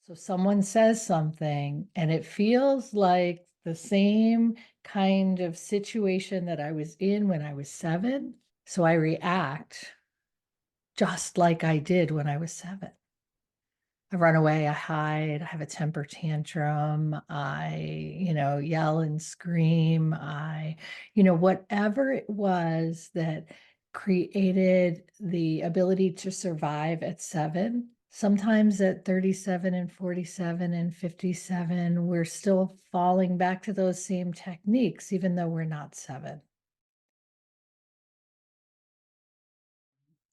So someone says something and it feels like the same kind of situation that I was in when I was 7. So I react just like I did when I was 7. I run away, I hide, I have a temper tantrum, I yell and scream. Whatever it was that created the ability to survive at 7. Sometimes at 37 and 47 and 57, we're still falling back to those same techniques, even though we're not 7.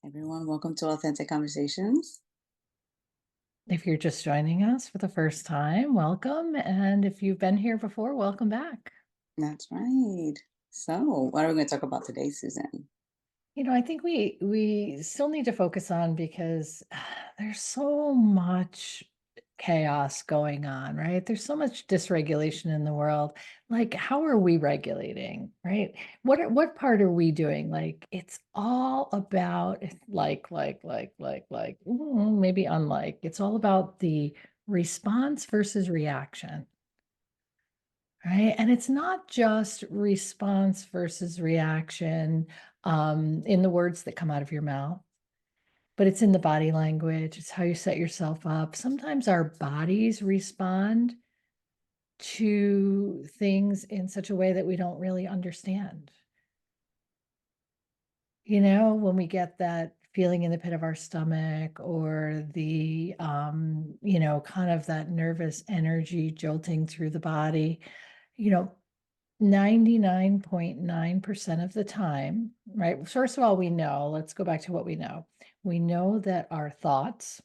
Everyone, welcome to Authentic Conversations. If you're just joining us for the first time, welcome. And if you've been here before, welcome back. That's right. So, what are we going to talk about today, Susan? I think we still need to focus on because there's so much chaos going on, right? There's so much dysregulation in the world. Like, how are we regulating, right? What part are we doing? Like, it's all about maybe unlike. It's all about the response versus reaction. Right. And it's not just response versus reaction in the words that come out of your mouth, but it's in the body language. It's how you set yourself up. Sometimes our bodies respond to things in such a way that we don't really understand. When we get that feeling in the pit of our stomach or kind of that nervous energy jolting through the body, you know, 99.9% of the time, right? First of all, let's go back to what we know. We know that our thoughts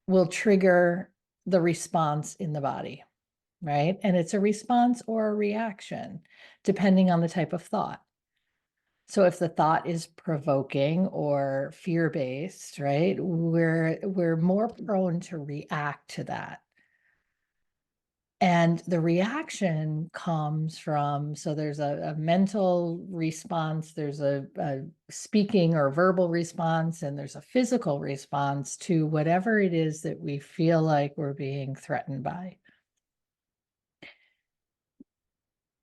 will trigger the response in the body, right? And it's a response or a reaction, depending on the type of thought. So if the thought is provoking or fear-based, right, we're more prone to react to that. And the reaction comes from, so there's a mental response, there's a speaking or verbal response, and there's a physical response to whatever it is that we feel like we're being threatened by.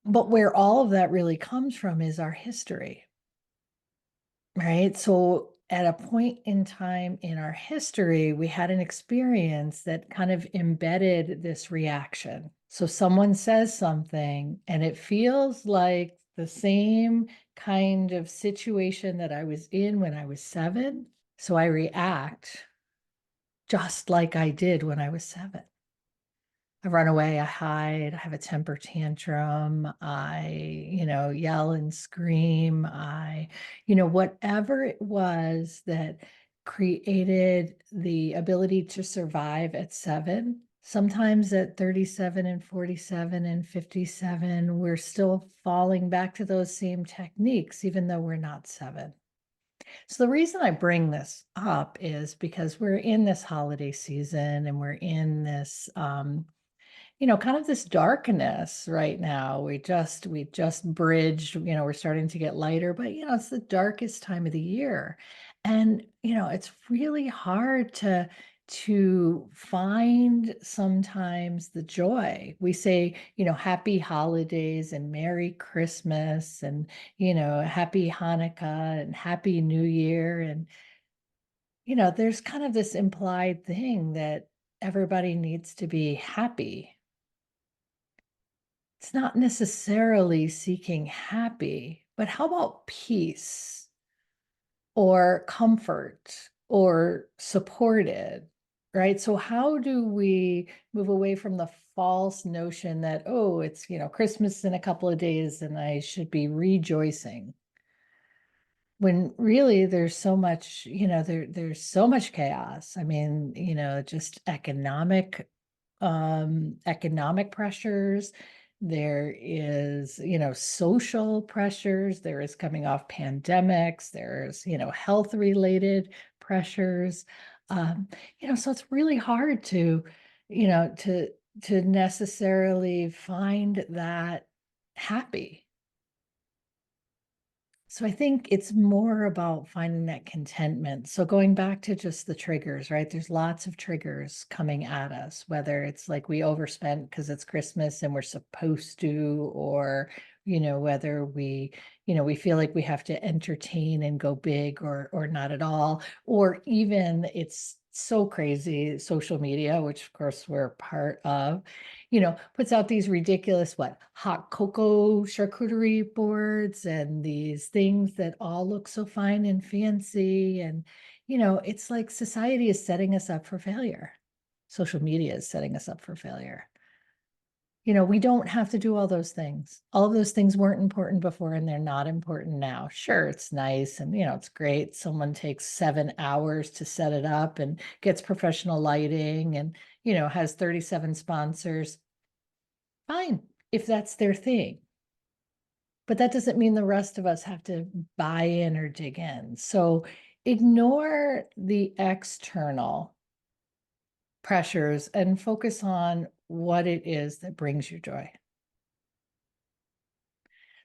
But where all of that really comes from is our history, right? So at a point in time in our history, we had an experience that kind of embedded this reaction. So someone says something and it feels like the same kind of situation that I was in when I was 7. So I react just like I did when I was 7. I run away, I hide, I have a temper tantrum, I yell and scream, whatever it was that created the ability to survive at 7. Sometimes at 37 and 47 and 57, we're still falling back to those same techniques, even though we're not 7. So the reason I bring this up is because we're in this holiday season and we're in this kind of this darkness right now. We just bridged, we're starting to get lighter, but it's the darkest time of the year. And it's really hard to find sometimes the joy. We say, happy holidays and Merry Christmas and happy Hanukkah and happy New Year. And there's kind of this implied thing that everybody needs to be happy. It's not necessarily seeking happy, but how about peace or comfort or supported, right? So how do we move away from the false notion that, oh, it's, Christmas in a couple of days and I should be rejoicing? When really there's so much, there's so much chaos. I mean, just economic pressures. There is, social pressures. There is coming off pandemics. There's, health related pressures. Um, so it's really hard to, you know, to to necessarily find that happy. So I think it's more about finding that contentment. So going back to just the triggers, right? There's lots of triggers coming at us, whether it's like we overspent because it's Christmas and we're supposed to, or, whether we feel like we have to entertain and go big or not at all, or even it's so crazy, social media, which of course we're part of, puts out these ridiculous, what, hot cocoa charcuterie boards and these things that all look so fine and fancy. And, it's like society is setting us up for failure. Social media is setting us up for failure. We don't have to do all those things. All of those things weren't important before and they're not important now. Sure, it's nice and, it's great. Someone takes 7 hours to set it up and gets professional lighting and, has 37 sponsors. Fine, if that's their thing. But that doesn't mean the rest of us have to buy in or dig in. So ignore the external pressures and focus on what it is that brings you joy.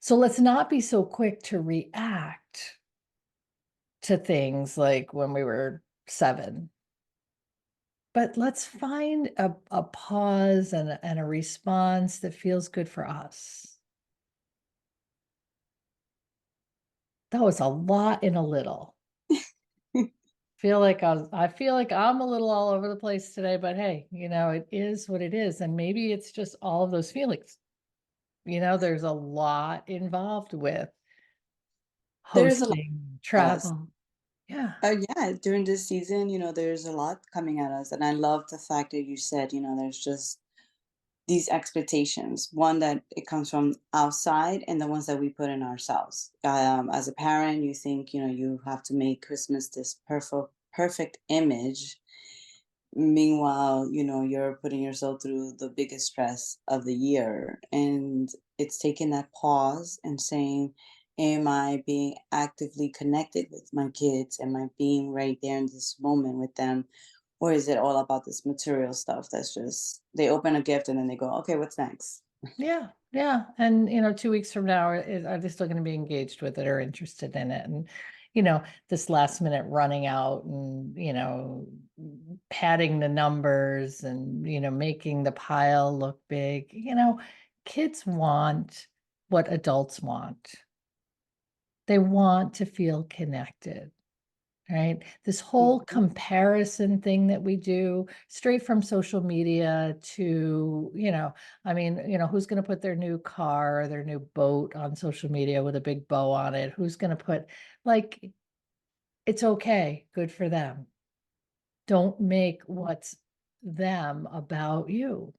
So let's not be so quick to react to things like when we were 7. But let's find a pause and a response that feels good for us. That was a lot in a little. I feel like I'm a little all over the place today, but hey, it is what it is. And maybe it's just all of those feelings. There's a lot involved with There's a lot hosting, of us. travel. Yeah. Yeah, during this season, there's a lot coming at us. And I love the fact that you said, there's just these expectations. One that it comes from outside and the ones that we put in ourselves. As a parent, you think, you have to make Christmas this perfect image. Meanwhile, you're putting yourself through the biggest stress of the year. And it's taking that pause and saying, am I being actively connected with my kids? Am I being right there in this moment with them? Or is it all about this material stuff that's just, they open a gift and then they go, okay, what's next? Yeah. Yeah. And, 2 weeks from now, are they still going to be engaged with it or interested in it? And, this last minute running out and, padding the numbers and, making the pile look big, kids want what adults want. They want to feel connected. Right? This whole Mhm. comparison thing that we do straight from social media to, I mean, who's going to put their new car or their new boat on social media with a big bow on it? Who's going to put, like, it's okay, good for them. Don't make what's them about you.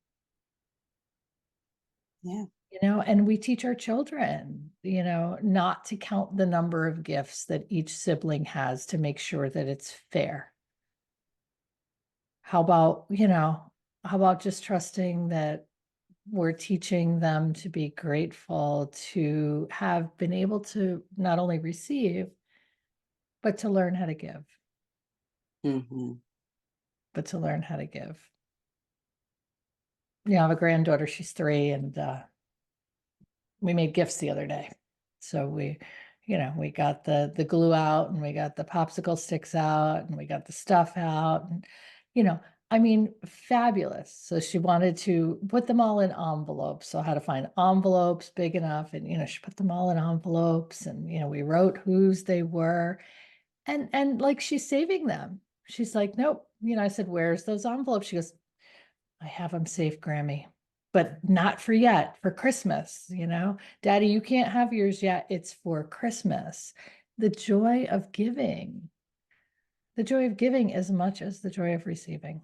Yeah. And we teach our children, not to count the number of gifts that each sibling has to make sure that it's fair. How about, how about just trusting that we're teaching them to be grateful to have been able to not only receive, but to learn how to give, Hmm. but to learn how to give. I have a granddaughter, she's 3, and we made gifts the other day. So we got the glue out and we got the popsicle sticks out and we got the stuff out and you know, I mean, fabulous. So she wanted to put them all in envelopes. So how to find envelopes big enough and she put them all in envelopes and we wrote whose they were and like she's saving them. She's like, "Nope." I said, "Where's those envelopes?" She goes, I have them safe, Grammy, but not for yet, for Christmas. Daddy, you can't have yours yet. It's for Christmas. The joy of giving, the joy of giving as much as the joy of receiving.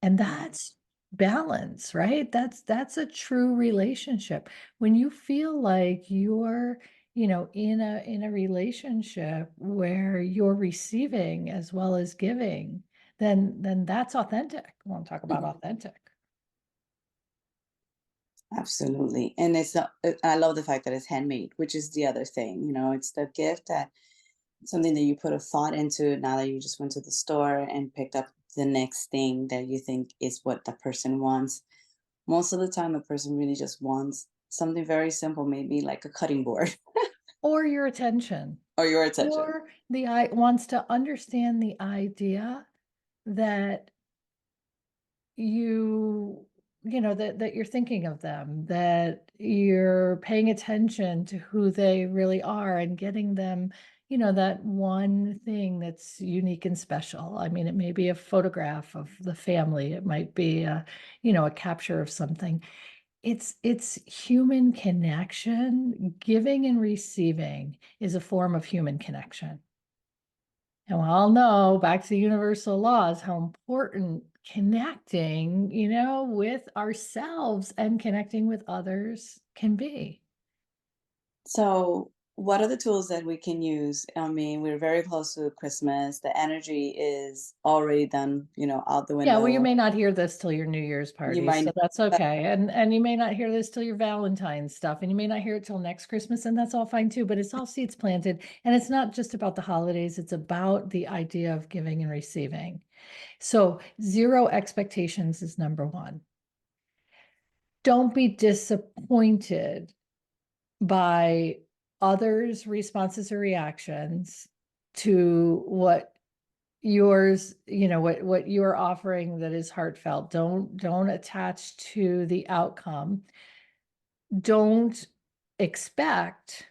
And that's balance, right? That's a true relationship. When you feel like you're, in a relationship where you're receiving as well as giving, then that's authentic. I want to talk about authentic. Absolutely. And it's not, I love the fact that it's handmade, which is the other thing. It's the gift that something that you put a thought into, now that you just went to the store and picked up the next thing that you think is what the person wants. Most of the time, a person really just wants something very simple, maybe like a cutting board. or your attention, Or your attention. or the I wants to understand the idea that you that you're thinking of them, that you're paying attention to who they really are and getting them, that one thing that's unique and special. I mean, it may be a photograph of the family, it might be a capture of something. It's human connection. Giving and receiving is a form of human connection. And we all know, back to the universal laws, how important connecting, with ourselves and connecting with others can be. So, what are the tools that we can use? I mean, we're very close to Christmas. The energy is already done, out the Yeah, well, you window. may not hear this till your New Year's You party, might, so that's okay. And you may not hear this till your Valentine's stuff, and you may not hear it till next Christmas, and that's all fine too. But it's all seeds planted, and it's not just about the holidays, it's about the idea of giving and receiving. So, zero expectations is number one. Don't be disappointed by others' responses or reactions to what you're offering that is heartfelt. Don't attach to the outcome. Don't expect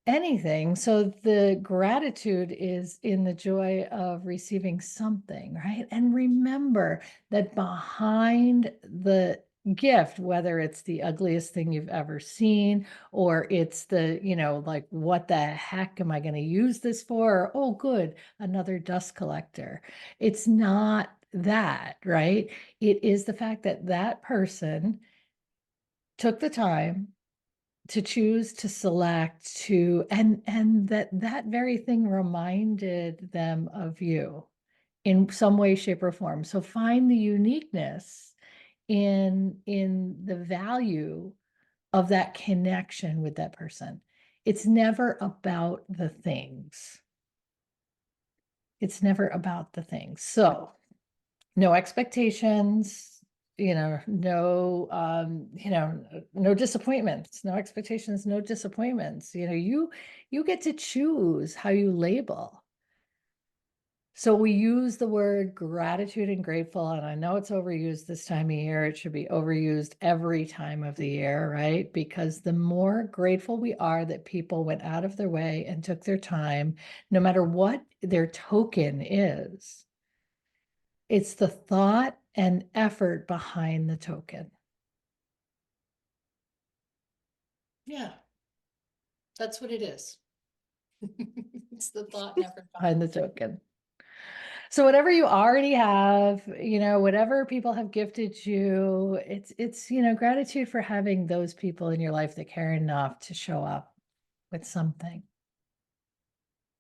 anything. So the gratitude is in the joy of receiving something, right? And remember that behind the gift, whether it's the ugliest thing you've ever seen, or it's like, what the heck am I going to use this for? Or, oh, good, another dust collector. It's not that, right? It is the fact that that person took the time to choose to select to and that very thing reminded them of you in some way, shape, or form. So find the uniqueness in the value of that connection with that person. It's never about the things. It's never about the things. So no expectations, no disappointments, no expectations, no disappointments. You get to choose how you label. So we use the word gratitude and grateful, and I know it's overused this time of year. It should be overused every time of the year, right? Because the more grateful we are that people went out of their way and took their time, no matter what their token is, it's the thought and effort behind the token. Yeah, that's what it is. It's the thought and effort behind the token. So whatever you already have, whatever people have gifted you, it's gratitude for having those people in your life that care enough to show up with something.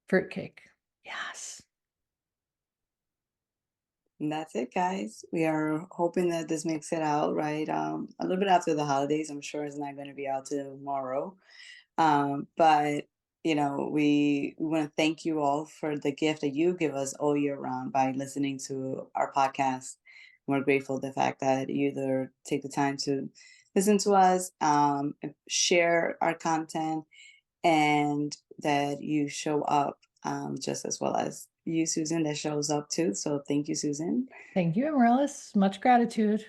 Fruitcake. Yes. and that's it, guys. We are hoping that this makes it out right. A little bit after the holidays. I'm sure it's not going to be out tomorrow. But we want to thank you all for the gift that you give us all year round by listening to our podcast. We're grateful the fact that you either take the time to listen to us, and share our content, and that you show up, just as well as you, Susan, that shows up too. So thank you, Susan. Thank you, Amaryllis. Much gratitude.